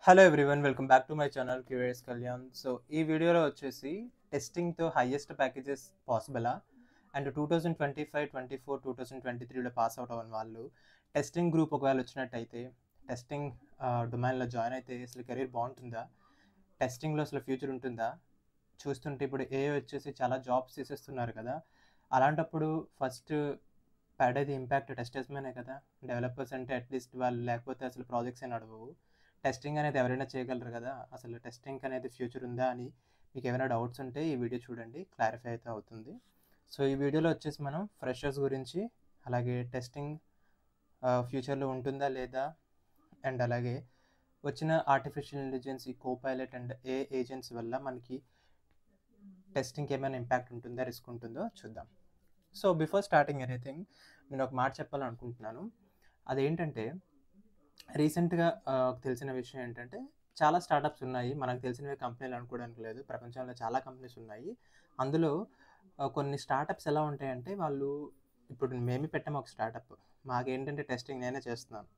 Hello everyone, welcome back to my channel curious Kalyan. So ఈ వీడియోలో వచ్చేసి టెస్టింగ్తో హైయెస్ట్ ప్యాకేజెస్ పాసిబులా అండ్ 2025-24 2023లో పాస్ అవుట్ అవ్వని వాళ్ళు టెస్టింగ్ గ్రూప్ ఒకవేళ వచ్చినట్టయితే టెస్టింగ్ డొమైన్లో జాయిన్ అయితే అసలు కెరీర్ బాగుంటుందా, టెస్టింగ్లో అసలు ఫ్యూచర్ ఉంటుందా? చూస్తుంటే ఇప్పుడు వచ్చేసి చాలా జాబ్స్ తీసేస్తున్నారు కదా. అలాంటప్పుడు ఫస్ట్ పడేది ఇంపాక్ట్ టెస్టర్స్ మీదే కదా. డెవలపర్స్ అంటే అట్లీస్ట్ వాళ్ళు లేకపోతే అసలు ప్రాజెక్ట్స్ ఏ నడవవు. టెస్టింగ్ అనేది ఎవరైనా చేయగలరు కదా. అసలు టెస్టింగ్ అనేది ఫ్యూచర్ ఉందా అని మీకు ఏమైనా డౌట్స్ ఉంటే ఈ వీడియో చూడండి, క్లారిఫై అయితే అవుతుంది. సో ఈ వీడియోలో వచ్చేసి మనం ఫ్రెషర్స్ గురించి, అలాగే టెస్టింగ్ ఫ్యూచర్లో ఉంటుందా లేదా, అండ్ అలాగే వచ్చిన ఆర్టిఫిషియల్ ఇంటెలిజెన్స్ ఈ కోపైలట్ అండ్ ఏజెంట్స్ వల్ల మనకి టెస్టింగ్కి ఏమైనా ఇంపాక్ట్ ఉంటుందా, రిస్క్ ఉంటుందో చూద్దాం. సో బిఫోర్ స్టార్టింగ్ ఎనీథింగ్ నేను ఒక మాట చెప్పాలనుకుంటున్నాను. అదేంటంటే రీసెంట్గా తెలిసిన విషయం ఏంటంటే చాలా స్టార్టప్స్ ఉన్నాయి. మనకు తెలిసినవి కంపెనీలు అనుకోవడానికి లేదు, ప్రపంచంలో చాలా కంపెనీస్ ఉన్నాయి. అందులో కొన్ని స్టార్టప్స్ ఎలా ఉంటాయంటే వాళ్ళు ఇప్పుడు మేమే పెట్టాము ఒక స్టార్టప్. మాకేంటంటే టెస్టింగ్ నేనే చేస్తున్నాను,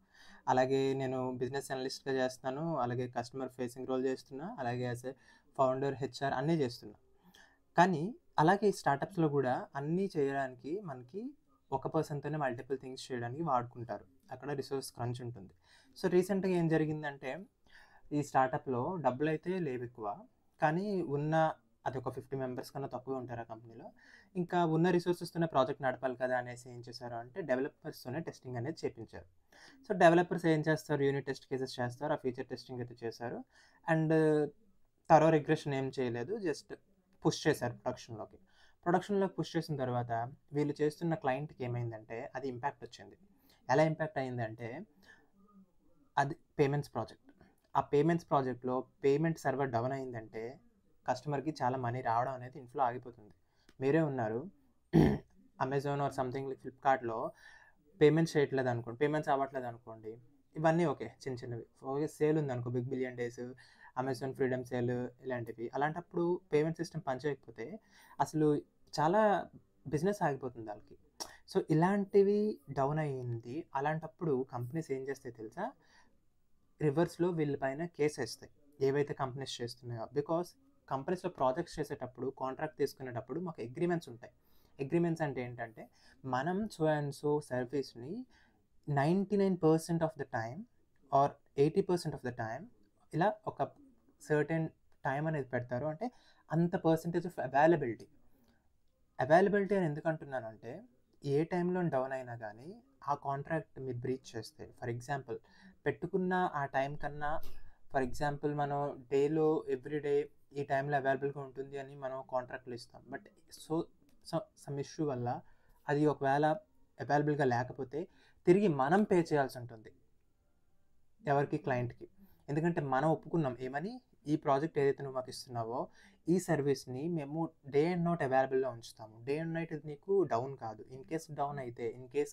అలాగే నేను బిజినెస్ అనలిస్ట్గా చేస్తున్నాను, అలాగే కస్టమర్ ఫేసింగ్ రోల్ చేస్తున్నా, అలాగే యాజ్ ఏ ఫౌండర్ హెచ్ఆర్ అన్నీ చేస్తున్నా. కానీ అలాగే ఈ స్టార్టప్స్లో కూడా అన్నీ చేయడానికి మనకి ఒక పర్సన్తోనే మల్టిపుల్ థింగ్స్ చేయడానికి వాడుకుంటారు. అక్కడ రిసోర్స్ క్రంచ్ ఉంటుంది. సో రీసెంట్గా ఏం జరిగిందంటే ఈ స్టార్టప్లో డబ్బులు అయితే లేవు ఎక్కువ, కానీ ఉన్న అది ఒక 50 మెంబర్స్ కన్నా తక్కువ ఉంటారు ఆ కంపెనీలో. ఇంకా ఉన్న రిసోర్సెస్తోనే ప్రాజెక్ట్ నడపాలి కదా అనేసి ఏం చేశారు అంటే డెవలపర్స్తోనే టెస్టింగ్ అనేది చేయించారు. సో డెవలపర్స్ ఏం చేస్తారు, యూనిట్ టెస్ట్ కేసెస్ చేస్తారు, ఆ ఫీచర్ టెస్టింగ్ అయితే చేశారు. అండ్ థరో రిగ్రెషన్ ఏం చేయలేదు, జస్ట్ పుష్ చేశారు ప్రొడక్షన్లోకి పుష్ చేసిన తర్వాత వీళ్ళు చేస్తున్న క్లయింట్కి ఏమైందంటే అది ఇంపాక్ట్ వచ్చింది. ఎలా ఇంపాక్ట్ అయిందంటే అది పేమెంట్స్ ప్రాజెక్ట్. ఆ పేమెంట్స్ ప్రాజెక్ట్లో పేమెంట్ సర్వర్ డౌన్ అయిందంటే కస్టమర్కి చాలా మనీ రావడం అనేది ఇన్ఫ్లో ఆగిపోతుంది. మీరే ఉన్నారు అమెజాన్ ఆర్ సంథింగ్ లైక్ ఫ్లిప్కార్ట్లో పేమెంట్స్ చేయట్లేదు అనుకోండి, పేమెంట్స్ అవ్వట్లేదు అనుకోండి, ఇవన్నీ ఓకే చిన్న చిన్నవి. ఓకే సేల్ ఉంది అనుకో, big billion days, Amazon freedom sale ఇలాంటివి. అలాంటప్పుడు పేమెంట్ సిస్టమ్ పనిచేయకపోతే అసలు చాలా బిజినెస్ ఆగిపోతుంది వాళ్ళకి. సో ఇలాంటివి డౌన్ అయ్యింది. అలాంటప్పుడు కంపెనీస్ ఏం చేస్తాయి తెలుసా, రివర్స్లో వీళ్ళపైన కేసు వేస్తాయి ఏవైతే కంపెనీస్ చేస్తున్నాయో. బికాస్ కంపెనీస్లో ప్రాజెక్ట్స్ చేసేటప్పుడు, కాంట్రాక్ట్ తీసుకునేటప్పుడు మాకు అగ్రిమెంట్స్ ఉంటాయి. అగ్రిమెంట్స్ అంటే ఏంటంటే మనం సో అండ్ సో సర్వీస్ని 99% of the time or 80% of the time ఇలా ఒక సర్టెన్ టైం అనేది పెడతారు. అంటే అంత పర్సంటేజ్ ఆఫ్ అవైలబిలిటీ అని ఎందుకు అంటున్నానంటే ఏ టైంలో డౌన్ అయినా కానీ ఆ కాంట్రాక్ట్ మీరు బ్రీచ్ చేస్తే, ఫర్ ఎగ్జాంపుల్ పెట్టుకున్న ఆ టైం కన్నా, ఫర్ ఎగ్జాంపుల్ మనం డేలో ఎవ్రీడే ఈ టైంలో అవైలబుల్గా ఉంటుంది అని మనం కాంట్రాక్ట్లు ఇస్తాం. బట్ సో సమ్ ఇష్యూ వల్ల అది ఒకవేళ అవైలబుల్గా లేకపోతే తిరిగి మనం పే చేయాల్సి ఉంటుంది ఎవరికి, క్లయింట్కి. ఎందుకంటే మనం ఒప్పుకున్నాం ఏమని, ఈ ప్రాజెక్ట్ ఏదైతే నువ్వు మాకు ఇస్తున్నావో ఈ సర్వీస్ని మేము డే అండ్ నైట్ అవైలబుల్లో ఉంచుతాము. డే అండ్ నైట్ ఇది నీకు డౌన్ కాదు. ఇన్ కేస్ డౌన్ అయితే, ఇన్ కేస్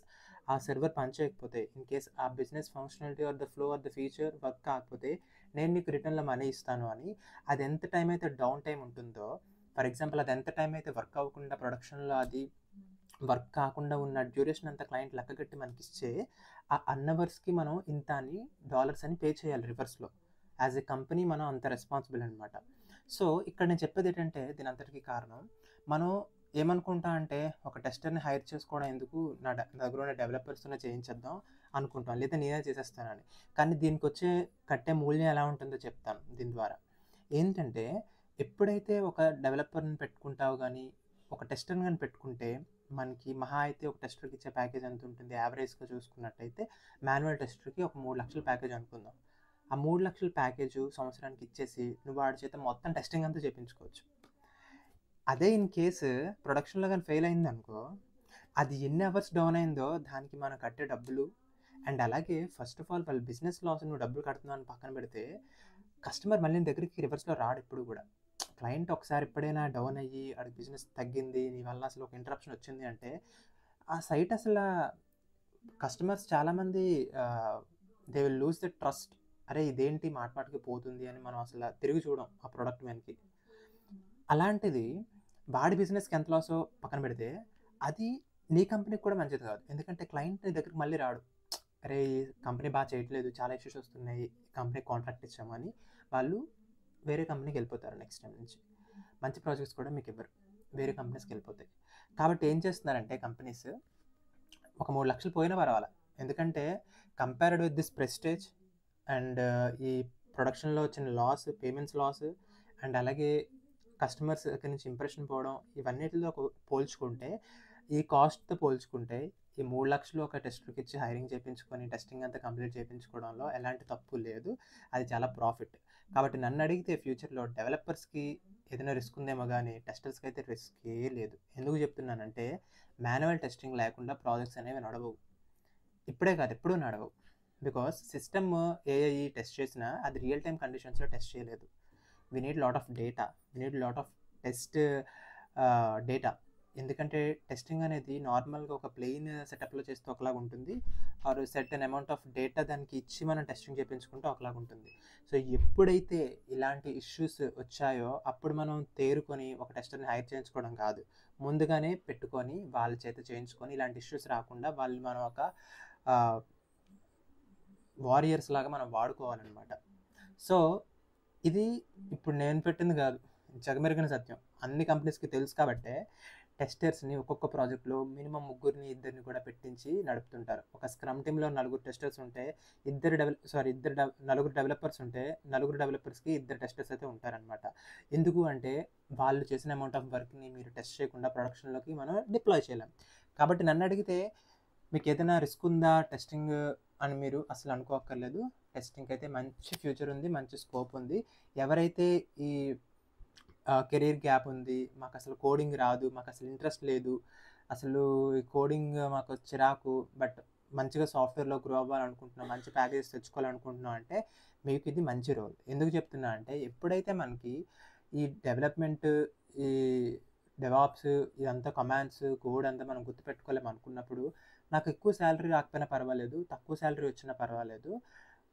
ఆ సర్వర్ పనిచేయకపోతే, ఇన్ కేస్ ఆ business functionality or the flow or the feature work కాకపోతే నేను నీకు రిటర్న్లో మనీ ఇస్తాను అని. అది ఎంత టైం అయితే డౌన్ టైం ఉంటుందో, ఫర్ ఎగ్జాంపుల్ అది ఎంత టైం అయితే వర్క్ అవ్వకుండా ప్రొడక్షన్లో అది వర్క్ కాకుండా ఉన్న డ్యూరేషన్ అంతా క్లయింట్ లెక్కగట్టి మనకి ఇచ్చే ఆ అవర్స్కి మనం ఇంత అని డాలర్స్ అని పే చేయాలి రివర్స్లో. యాజ్ ఎ కంపెనీ మనం అంత రెస్పాన్సిబుల్ అనమాట. సో ఇక్కడ నేను చెప్పేది ఏంటంటే దీని అంతటికీ కారణం మనం ఏమనుకుంటా అంటే ఒక టెస్టర్ని హైర్ చేసుకోవడం ఎందుకు, నా దగ్గర ఉన్న డెవలపర్స్తోనే చేయించేద్దాం అనుకుంటాం, లేదా నేనే చేసేస్తానని. కానీ దీనికి వచ్చే కట్టే మూల్యం ఎలా ఉంటుందో చెప్తాను దీని ద్వారా. ఏంటంటే ఎప్పుడైతే ఒక డెవలపర్ని పెట్టుకుంటావు కానీ ఒక టెస్టర్ని కానీ పెట్టుకుంటే మనకి మహా అయితే ఒక టెస్టర్కి ఇచ్చే ప్యాకేజ్ ఎంత ఉంటుంది యావరేజ్గా చూసుకున్నట్టయితే, మాన్యువల్ టెస్టర్కి ఒక 3 లక్షల ప్యాకేజ్ అనుకుందాం. ఆ 3 లక్షల ప్యాకేజ్ సంవత్సరానికి ఇచ్చేసి నువ్వు వాడి చేత మొత్తం టెస్టింగ్ అంతా చేయించుకోవచ్చు. అదే ఇన్ కేసు ప్రొడక్షన్లో కానీ ఫెయిల్ అయింది అనుకో, అది ఎన్ని అవర్స్ డౌన్ అయిందో దానికి మనం కట్టే డబ్బులు, అండ్ అలాగే ఫస్ట్ ఆఫ్ ఆల్ వాళ్ళ బిజినెస్ లాస్ నువ్వు డబ్బులు కడుతున్నావు అని పక్కన పెడితే కస్టమర్ మళ్ళీ నీ దగ్గరికి రివర్స్లో రాడు ఎప్పుడు కూడా. క్లయింట్ ఒకసారి ఎప్పుడైనా డౌన్ అయ్యి అక్కడ బిజినెస్ తగ్గింది, నీ వల్ల అసలు ఒక ఇంటరప్షన్ వచ్చింది అంటే ఆ సైట్ అసలు కస్టమర్స్ చాలామంది they will lose the trust. అరే ఇదేంటి మాట మాటకి పోతుంది అని మనం అసలు తిరిగి చూడం ఆ ప్రోడక్ట్ వెనక్కి. అలాంటిది వాడి బిజినెస్కి ఎంత లాసో పక్కన పెడితే అది నీ కంపెనీకి కూడా మంచిది కాదు. ఎందుకంటే క్లయింట్ నీ దగ్గరికి మళ్ళీ రాడు. అరే ఈ కంపెనీ బాగా చేయట్లేదు, చాలా ఇష్యూస్ వస్తున్నాయి, కంపెనీ కాంట్రాక్ట్ ఇచ్చాము అని వాళ్ళు వేరే కంపెనీకి వెళ్ళిపోతారు. నెక్స్ట్ టైం నుంచి మంచి ప్రాజెక్ట్స్ కూడా మీకు ఇవ్వరు, వేరే కంపెనీస్కి వెళ్ళిపోతాయి. కాబట్టి ఏం చేస్తున్నారంటే కంపెనీస్ ఒక 3 లక్షలు పోయినా పర్వాలా, ఎందుకంటే compared with this prestige and ఈ ప్రొడక్షన్లో వచ్చిన లాస్, పేమెంట్స్ లాస్, అండ్ అలాగే కస్టమర్స్ దగ్గర నుంచి ఇంప్రెషన్ పోవడం, ఇవన్నిటితో పోల్చుకుంటే, ఈ కాస్ట్తో పోల్చుకుంటే ఈ 3 లక్షలు ఒక టెస్టర్కి ఇచ్చి హైరింగ్ చేయించుకొని టెస్టింగ్ అంతా కంప్లీట్ చేయించుకోవడంలో ఎలాంటి తప్పు లేదు, అది చాలా ప్రాఫిట్. కాబట్టి నన్ను అడిగితే ఫ్యూచర్లో డెవలపర్స్కి ఏదైనా రిస్క్ ఉందేమో కానీ టెస్టర్స్కి అయితే రిస్కే లేదు. ఎందుకు చెప్తున్నానంటే మాన్యువల్ టెస్టింగ్ లేకుండా ప్రాజెక్ట్స్ అనేవి నడవవు, ఇప్పుడే కాదు ఎప్పుడూ నడవవు. బికాస్ సిస్టమ్ ఏఐ టెస్ట్ చేసినా అది రియల్ టైమ్ కండిషన్స్లో టెస్ట్ చేయలేదు. We need lot of data, we need lot of test data. ఎందుకంటే టెస్టింగ్ అనేది నార్మల్గా ఒక ప్లెయిన్ సెటప్లో చేస్తే ఒకలాగా ఉంటుంది, ఆర్ సెర్టన్ అమౌంట్ ఆఫ్ డేటా దానికి ఇచ్చి మనం టెస్టింగ్ చేయించుకుంటే ఒకలాగా ఉంటుంది. సో ఎప్పుడైతే ఇలాంటి ఇష్యూస్ వచ్చాయో అప్పుడు మనం తేరుకొని ఒక టెస్టర్ని హైర్ చేయించుకోవడం కాదు, ముందుగానే పెట్టుకొని వాళ్ళ చేత చేయించుకొని ఇలాంటి ఇష్యూస్ రాకుండా వాళ్ళు మనం ఒక వారియర్స్ లాగా మనం వాడుకోవాలన్నమాట. సో ఇది ఇప్పుడు నేను పెట్టింది కాదు, జగమెరిగిన సత్యం, అన్ని కంపెనీస్కి తెలుసు. కాబట్టే టెస్టర్స్ని ఒక్కొక్క ప్రాజెక్ట్లో మినిమం 3-2 కూడా పెట్టించి నడుపుతుంటారు. ఒక స్క్రమ్ టీంలో 4 టెస్టర్స్ ఉంటే నలుగురు డెవలపర్స్ ఉంటే 4 డెవలపర్స్కి 2 టెస్టర్స్ అయితే ఉంటారనమాట. ఎందుకు అంటే వాళ్ళు చేసిన అమౌంట్ ఆఫ్ వర్క్ని మీరు టెస్ట్ చేయకుండా ప్రొడక్షన్లోకి మనం డిప్లాయ్ చేయలేం. కాబట్టి నన్ను అడిగితే మీకు ఏదైనా రిస్క్ ఉందా టెస్టింగ్ అని మీరు అసలు అనుకోక్కర్లేదు. టెస్టింగ్కి అయితే మంచి ఫ్యూచర్ ఉంది, మంచి స్కోప్ ఉంది. ఎవరైతే ఈ కెరీర్ గ్యాప్ ఉంది, మాకు అసలు కోడింగ్ రాదు, మాకు అసలు ఇంట్రెస్ట్ లేదు, అసలు ఈ కోడింగ్ మాకు చిరాకు, బట్ మంచిగా సాఫ్ట్వేర్లో గ్రో అవ్వాలనుకుంటున్నాం, మంచి ప్యాకేజెస్ తెచ్చుకోవాలనుకుంటున్నాం అంటే మీకు ఇది మంచి రోల్. ఎందుకు చెప్తున్నా అంటే ఎప్పుడైతే మనకి ఈ డెవలప్మెంట్, ఈ డెవాప్స్, ఇదంతా కమాండ్స్ కోడ్ అంతా మనం గుర్తుపెట్టుకోలేము అనుకున్నప్పుడు నాకు ఎక్కువ శాలరీ రాకపోయినా పర్వాలేదు, తక్కువ శాలరీ వచ్చినా పర్వాలేదు,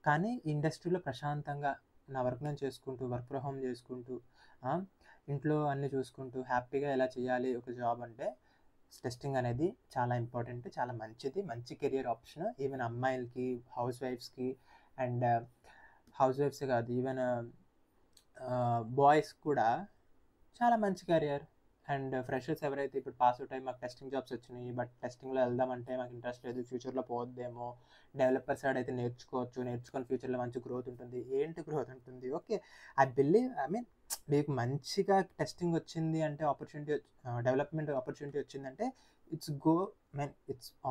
కానీ ఇండస్ట్రీలో ప్రశాంతంగా నా వర్క్ నేను చేసుకుంటూ, వర్క్ ఫ్రమ్ హోమ్ చేసుకుంటూ, ఇంట్లో అన్నీ చూసుకుంటూ హ్యాపీగా ఎలా చేయాలి ఒక జాబ్ అంటే టెస్టింగ్ అనేది చాలా ఇంపార్టెంట్, చాలా మంచిది, మంచి కెరియర్ ఆప్షన్. ఈవెన్ అమ్మాయిలకి, హౌస్ వైఫ్స్కి, అండ్ హౌస్ వైఫ్స్ కాదు ఈవెన్ బాయ్స్ కూడా చాలా మంచి కెరియర్. అండ్ ఫ్రెషర్స్ ఎవరైతే ఇప్పుడు పాస్ అవుట్ అయ్యి మాకు టెస్టింగ్ జాబ్స్ వచ్చినాయి, బట్ టెస్టింగ్లో వెళ్దామంటే మాకు ఇంట్రెస్ట్ లేదు, ఫ్యూచర్లో పోద్దేమో, డెవలపర్ సైడ్ అయితే నేర్చుకొని ఫ్యూచర్లో మంచి గ్రోత్ ఉంటుంది. ఏంటి గ్రోత్ ఉంటుంది? ఓకే, ఐ మీన్ మీకు మంచిగా టెస్టింగ్ వచ్చింది అంటే డెవలప్మెంట్ ఆపర్చునిటీ వచ్చిందంటే it's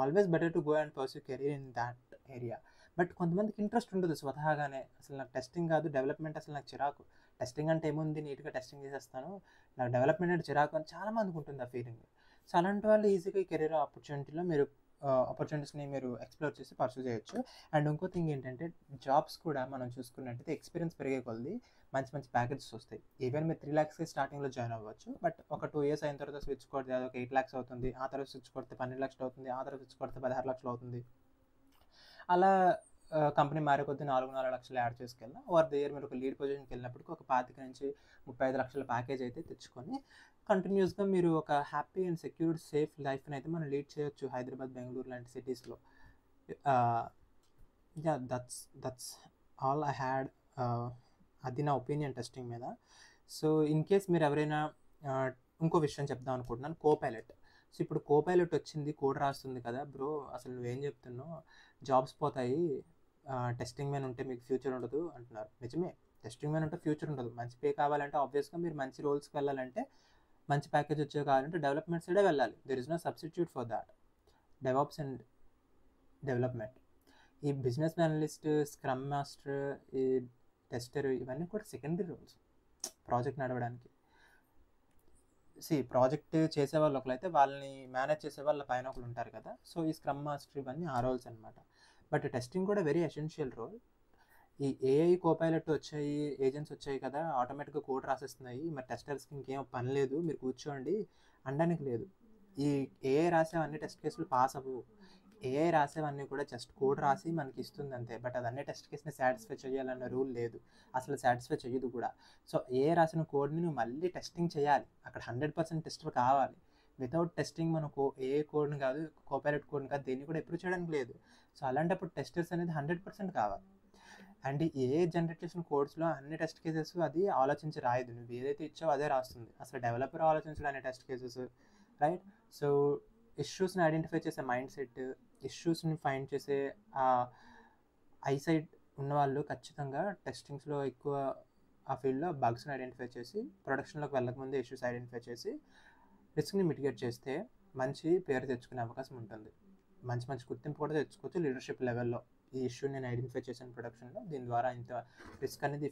always better to go and pursue career in that area. But కొంతమందికి ఇంట్రెస్ట్ ఉండదు స్వతహాగానే, అసలు నాకు టెస్టింగ్ కాదు, డెవలప్మెంట్ అసలు నాకు చిరాకు, టెస్టింగ్ అంటే ఏముంది, నీట్గా టెస్టింగ్ చేసేస్తాను, నాకు డెవలప్మెంట్ అంటే చిరాకు అని చాలామందికి ఉంటుంది ఆ ఫీలింగ్. సో అలాంటి వాళ్ళు ఈజీగా ఈ కెరీర్ ఆపర్చునిటీస్ని మీరు ఎక్స్ప్లోర్ చేసి పర్సూ చేయొచ్చు. అండ్ ఇంకో థింగ్ ఏంటంటే జాబ్స్ కూడా మనం చూసుకున్నట్టయితే ఎక్స్పీరియన్స్ పెరిగే కొద్దీ మంచి మంచి ప్యాకేజెస్ వస్తాయి. ఈవెన్ మీరు 3 lakhsకి స్టార్టింగ్లో జాయిన్ అవ్వచ్చు, బట్ ఒక 2 years అయిన తర్వాత స్విచ్ కొడితే అది ఒక 8 lakhs అవుతుంది, ఆ తర్వాత స్విచ్ కొడితే 12 lakhs అవుతుంది, ఆ తర్వాత స్విచ్ కొడితే 16 lakhs అవుతుంది. అలా కంపెనీ మారే కొద్దీ 4 లక్షలు యాడ్ చేసుకెళ్ళినా ఓవర్ ద ఇయర్ మీరు ఒక లీడ్ పొజిషన్కి వెళ్ళినప్పటికీ ఒక 25 లక్షల ప్యాకేజ్ అయితే తెచ్చుకొని కంటిన్యూస్గా మీరు ఒక హ్యాపీ అండ్ సెక్యూర్డ్ సేఫ్ లైఫ్ని అయితే మనం లీడ్ చేయొచ్చు హైదరాబాద్, బెంగళూరు లాంటి సిటీస్లో. Yeah, that's all I had. అది నా ఒపీనియన్ టెస్టింగ్ మీద. సో ఇన్ కేస్ మీరు ఎవరైనా ఇంకో విషయం చెప్దాం అనుకుంటున్నాను, కోపైలట్. సో ఇప్పుడు కోపైలట్ వచ్చింది, కోడ్ రాస్తుంది కదా బ్రో, అసలు నువ్వేం చెప్తున్నావు, జాబ్స్ పోతాయి, టెస్టింగ్ మ్యాన్ ఉంటే మీకు ఫ్యూచర్ ఉండదు అంటున్నారు. నిజమే, టెస్టింగ్ మ్యాన్ ఉంటే ఫ్యూచర్ ఉండదు. మంచి పే కావాలంటే ఆబ్వియస్గా మీరు మంచి రోల్స్కి వెళ్ళాలంటే, మంచి ప్యాకేజ్ వచ్చే కావాలంటే డెవలప్మెంట్ సైడే వెళ్ళాలి. There is no substitute for that. DevOps and development, ఈ బిజినెస్ అనలిస్ట్, స్క్రమ్ మాస్టర్, ఈ టెస్టర్, ఇవన్నీ కూడా సెకండరీ రోల్స్ ప్రాజెక్ట్ నడవడానికి. ప్రాజెక్ట్ చేసే వాళ్ళు ఒకరైతే వాళ్ళని మేనేజ్ చేసే వాళ్ళ పైన ఒకరు ఉంటారు కదా, సో ఈ స్క్రమ్ మాస్టర్ ఇవన్నీ ఆ రోల్స్ అనమాట. బట్ టెస్టింగ్ కూడా వెరీ ఎసెన్షియల్ రోల్. ఈ ఏఐ కోపైలట్ వచ్చాయి, ఏజెంట్స్ వచ్చాయి కదా, ఆటోమేటిక్గా కోడ్ రాసేస్తున్నాయి, మరి టెస్టర్స్కి ఇంకేం పని లేదు, మీరు కూర్చోండి అనడానికి లేదు. ఈ ఏఐ రాసేవన్నీ టెస్ట్ కేసులు పాస్ అవ్వవు. ఏఐ రాసేవన్నీ కూడా జస్ట్ కోడ్ రాసి మనకి ఇస్తుంది అంతే, బట్ అదన్నీ టెస్ట్ కేసుని సాటిస్ఫై చేయాలన్న రూల్ లేదు, అసలు సాటిస్ఫై చేయదు కూడా. సో ఏఐ రాసిన కోడ్ని నువ్వు మళ్ళీ టెస్టింగ్ చేయాలి, అక్కడ 100% టెస్టర్ కావాలి. వితౌట్ టెస్టింగ్ మనకు ఏ కోడ్ని కాదు, కోపైలట్ కోడ్ని కాదు, దేన్ని కూడా అప్రూవ్ చేయడానికి లేదు. సో అలాంటప్పుడు టెస్టర్స్ అనేది 100% కావాలి. అండ్ ఏ జనరేట్ చేసిన కోడ్స్లో అన్ని టెస్ట్ కేసెస్ అది ఆలోచించి రాయదు. నువ్వు ఏదైతే ఇచ్చావో అదే రాస్తుంది. అసలు డెవలపర్ ఆలోచించడం అనే టెస్ట్ కేసెస్, రైట్? సో ఇష్యూస్ని ఐడెంటిఫై చేసే మైండ్ సెట్, ఇష్యూస్ని ఫైండ్ చేసే ఐసైట్ ఉన్నవాళ్ళు ఖచ్చితంగా టెస్టింగ్స్లో ఎక్కువ ఆ ఫీల్డ్లో బగ్స్ని ఐడెంటిఫై చేసి ప్రొడక్షన్లోకి వెళ్ళకముందే ఇష్యూస్ ఐడెంటిఫై చేసి రిస్క్ని మిటిగేట్ చేస్తే మంచి పేరు తెచ్చుకునే అవకాశం ఉంటుంది. మంచి మంచి గుర్తింపు కూడా తెచ్చుకోవచ్చు లీడర్షిప్ లెవెల్లో. ఈ ఇష్యూ నేను ఐడెంటిఫై చేసిన ప్రొడక్షన్లో, దీని ద్వారా ఇంత రిస్క్ అనేది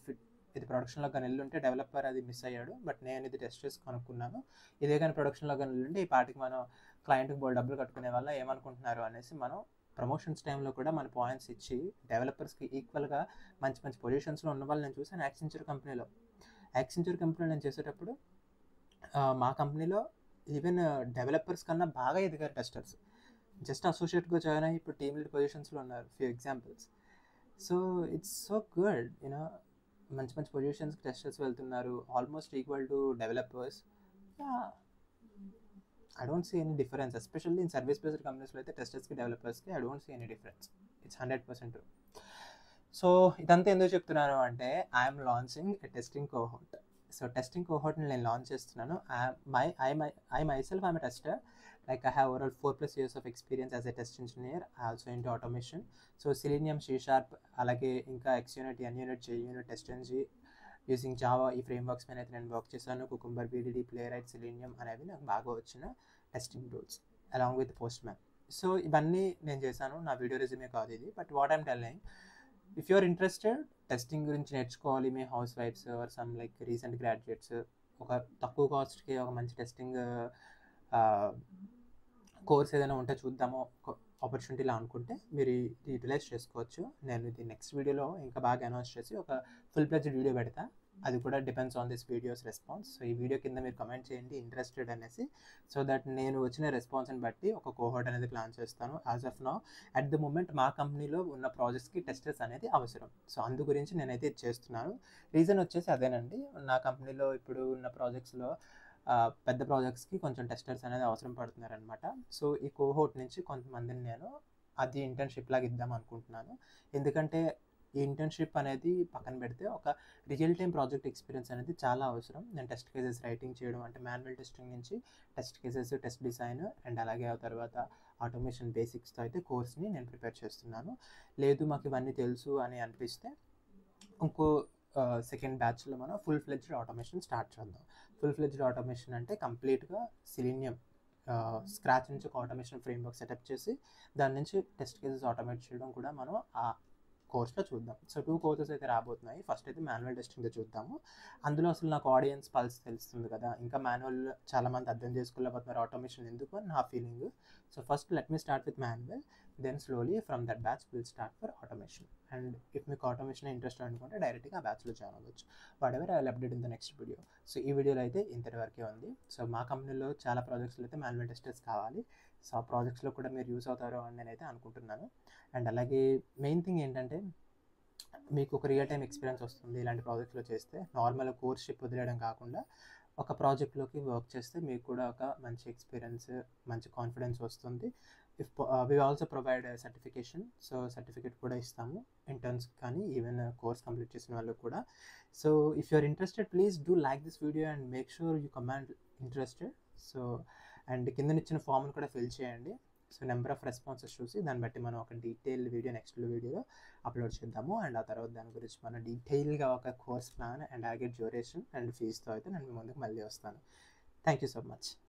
ఇది ప్రొడక్షన్లో కానీ వెళ్ళుంటే డెవలపర్ అది మిస్ అయ్యాడు, బట్ నేను ఇది టెస్ట్ చేసి కనుక్కున్నాను. ఇదే కానీ ప్రొడక్షన్లో కానీ వెళ్ళుంటే ఈ పాటికి మనం క్లయింట్కి బోల్ డబ్బులు కట్టుకునే వల్ల ఏమనుకుంటున్నారు అనేసి మనం ప్రమోషన్స్ టైంలో కూడా మన పాయింట్స్ ఇచ్చి డెవలపర్స్కి ఈక్వల్గా మంచి మంచి పొజిషన్స్లో ఉన్న వాళ్ళు నేను చూసాను. యాక్సెంచర్ కంపెనీలో నేను చేసేటప్పుడు మా కంపెనీలో ఈవెన్ డెవలపర్స్ కన్నా బాగా ఎదిగారు టెస్టర్స్. జస్ట్ అసోసియేట్గా జాయిన్ అయ్యి ఇప్పుడు టీమ్ లీడ్ పొజిషన్స్లో ఉన్నారు, few examples. So it's so good, you know, మంచి మంచి పొజిషన్స్కి టెస్టర్స్ వెళ్తున్నారు, almost equal to developers. I don't see any difference, especially in service based కంపెనీస్లో అయితే టెస్టర్స్కి డెవలపర్స్కి I don't see any difference. It's 100% true. So ఇదంతా ఎందుకు చెప్తున్నాను అంటే I'm launching a testing cohort. So testing కోహోర్ట్ని నేను లాంచ్ చేస్తున్నాను. I myself am a tester. Like I have overall 4+ years of experience as a test engineer, also into automation. So Selenium, C#, అలాగే ఇంకా XUnit, NUnit, JUnit, TestNG using Java ఈ frameworks మీద అయితే నేను work చేశాను. Cucumber, BDD, ప్లేరైట్, selenium అనేవి నాకు బాగా వచ్చిన testing tools along with Postman. So ఇవన్నీ నేను చేశాను. నా వీడియో రెజ్యూమే కాదు ఇది, but what I'm telling, if you are interested testing గురించి నేర్చుకోవాలి, మీ హౌస్ వైఫ్స్ or some like recent graduates, ఒక తక్కువ కాస్ట్కి ఒక మంచి టెస్టింగ్ కోర్స్ ఏదైనా ఉంటే చూద్దాము ఆపర్చునిటీలా అనుకుంటే మీరు ఇది యూటిలైజ్ చేసుకోవచ్చు. నేను ఇది నెక్స్ట్ వీడియోలో ఇంకా బాగా అనౌన్స్ చేసి ఒక ఫుల్ ప్లెజ్డ్ వీడియో పెడతా. అది కూడా depends on this videos response. So ఈ వీడియో కింద మీరు కమెంట్ చేయండి ఇంట్రెస్టెడ్ అనేసి, సో దట్ నేను వచ్చిన రెస్పాన్స్ని బట్టి ఒక కోహోర్ట్ అనేది ప్లాన్ చేస్తాను. As of now at the moment మా కంపెనీలో ఉన్న ప్రాజెక్ట్స్కి టెస్టర్స్ అనేది అవసరం. సో అందు గురించి నేనైతే ఇది చేస్తున్నాను. రీజన్ వచ్చేసి అదేనండి, నా కంపెనీలో ఇప్పుడు ఉన్న ప్రాజెక్ట్స్లో పెద్ద ప్రాజెక్ట్స్కి కొంచెం టెస్టర్స్ అనేది అవసరం పడుతున్నారనమాట. సో ఈ కోహోర్ట్ నుంచి కొంతమందిని నేను అది ఇంటర్న్షిప్ లాగా ఇద్దాం అనుకుంటున్నాను. ఎందుకంటే ఈ ఇంటర్న్షిప్ అనేది పక్కన పెడితే ఒక రియల్ టైం ప్రాజెక్ట్ ఎక్స్పీరియన్స్ అనేది చాలా అవసరం. నేను టెస్ట్ కేసెస్ రైటింగ్ చేయడం, అంటే మాన్యువల్ టెస్టింగ్ నుంచి test cases, test design and అలాగే ఆ తర్వాత ఆటోమేషన్ బేసిక్స్తో అయితే కోర్స్ని నేను ప్రిపేర్ చేస్తున్నాను. లేదు మాకు ఇవన్నీ తెలుసు అని అనిపిస్తే ఇంకో సెకండ్ బ్యాచ్లో మనం ఫుల్ ఫ్లెడ్జ్డ్ ఆటోమేషన్ స్టార్ట్ చేద్దాం. ఫుల్ ఫ్లెడ్జ్డ్ ఆటోమేషన్ అంటే కంప్లీట్గా సెలీనియం స్క్రాచ్ నుంచి ఒక ఆటోమేషన్ ఫ్రేమ్వర్క్ సెటప్ చేసి దాని నుంచి టెస్ట్ కేసెస్ ఆటోమేట్ చేయడం కూడా మనం ఆ కోర్స్లో చూద్దాం. సో 2 కోర్సెస్ అయితే రాబోతున్నాయి. ఫస్ట్ అయితే మాన్యువల్ టెస్టింగ్తో చూద్దాము. అందులో అసలు నాకు ఆడియన్స్ పల్స్ తెలుస్తుంది కదా, ఇంకా మాన్యువల్ చాలామంది అర్థం చేసుకోలేకపోతున్నారు ఆటోమేషన్ ఎందుకు అని నా feeling. So first let me start with manual, then slowly from that batch will start for automation. And if మీకు ఆటోమేషన్ ఇంట్రెస్ట్ అనుకుంటే డైరెక్ట్గా ఆ బ్యాచ్లో జాయిన్ అవ్వచ్చు. Whatever I will update in the next video. So ఈ వీడియోలో అయితే ఇంతటి వరకే ఉంది. సో మా కంపెనీలో చాలా ప్రాజెక్ట్స్లో అయితే మాన్యువల్ టెస్టర్స్ కావాలి. సో ఆ ప్రాజెక్ట్స్లో కూడా మీరు యూస్ అవుతారో అని నేనైతే అనుకుంటున్నాను. అండ్ అలాగే మెయిన్ థింగ్ ఏంటంటే మీకు ఒక రియల్ టైం ఎక్స్పీరియన్స్ వస్తుంది ఇలాంటి ప్రాజెక్ట్లో చేస్తే. నార్మల్ కోర్స్షిప్ వదిలేయడం కాకుండా ఒక ప్రాజెక్ట్లోకి వర్క్ చేస్తే మీకు కూడా ఒక మంచి ఎక్స్పీరియన్స్, మంచి కాన్ఫిడెన్స్ వస్తుంది. If we also provide certification, so certificate కూడా ఇస్తాము ఇంటర్న్స్ కానీ ఈవెన్ కోర్స్ కంప్లీట్ చేసిన వాళ్ళకి కూడా. So if you are interested please do like this video and make sure you comment interested. So and కిందనిచ్చిన ఫామ్ని కూడా ఫిల్ చేయండి. సో నెంబర్ ఆఫ్ రెస్పాన్సెస్ చూసి దాన్ని బట్టి మనం ఒక డీటెయిల్ వీడియో నెక్స్ట్ వీడియోలో అప్లోడ్ చేద్దాము. అండ్ ఆ తర్వాత దాని గురించి మనం డీటెయిల్గా ఒక కోర్స్ ప్లాన్ అండ్ అలాగే డ్యూరేషన్ అండ్ ఫీజుతో అయితే నేను మీ ముందుకు మళ్ళీ వస్తాను. Thank you so much.